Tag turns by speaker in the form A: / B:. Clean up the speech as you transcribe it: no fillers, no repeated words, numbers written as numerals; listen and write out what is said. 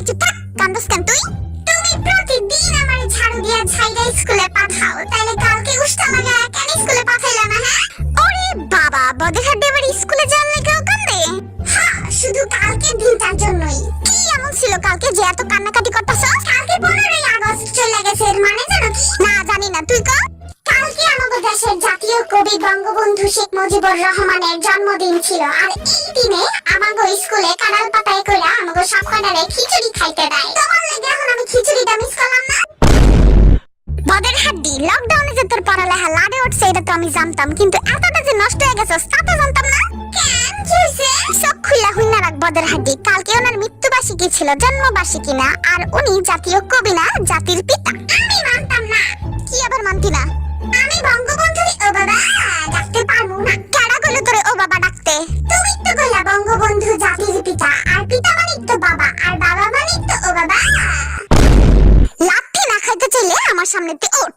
A: চুপ থাক, কান্দস কেন তুই? তুমি প্রতিদিন আমার ঝাড়ু দিয়া ছাইড়া স্কুলে পাঠাও, তাইলে কালকে উষ্টা লাগা কেন স্কুলে পাঠাইলা না? হ্যাঁ, ওরে বাবা, বদেহার দেবার স্কুলে যাওয়ার লাগেও কান্দে? হ্যাঁ, শুধু কালকে দিনটার জন্যই। কি এমন ছিল কালকে যে এত কান্নাকাটি করতেছ? কালকে 15ই আগস্ট চলে গেছে, এর মানে জানো কি? না, জানি না, তুই কর। কালকে আমাদের দেশের জাতীয় কবি বঙ্গবন্ধু শেখ মুজিবুর রহমানের জন্মদিন ছিল, আর এই দিনে আমাগো স্কুলে কাঁড়াল পাতায় কইরা আমাগো সব কয়টারে খিচুড়ি খাইতে দেয়। তোমার লাগে এখন আমি খিচুড়িটা মিস করলাম না। বদের হাড্ডি, লকডাউনে যে তোর পড়ালেখা লাড়ে উঠছে এটা তো আমি জানতাম, কিন্তু এতটা যে নষ্ট হয়ে গেছে তা তো জানতাম না। কেন কি হইছে? চোখ খুইলা হইনা রাখ বদের হাড্ডি, কালকে ওনার মৃত্যুবার্ষিকী ছিল, জন্মবার্ষিকী না, আর উনি জাতীয় কবি না, জাতির পিতা। আমি মানতাম না। কি আবার মানতি না? আমি বঙ্গবন্ধুর ও বাবা ডাকতে পারবো না। কেডা কইলো তোরে ও বাবা ডাকতে? তুমি তো কইলা বঙ্গবন্ধু জাতির পিতা, আর পিতা মানে তো বাবা, আর বাবা মানে তো ও বাবা। লাঠি না খাইতে চাইলে আমার সামনেতে ওঠ।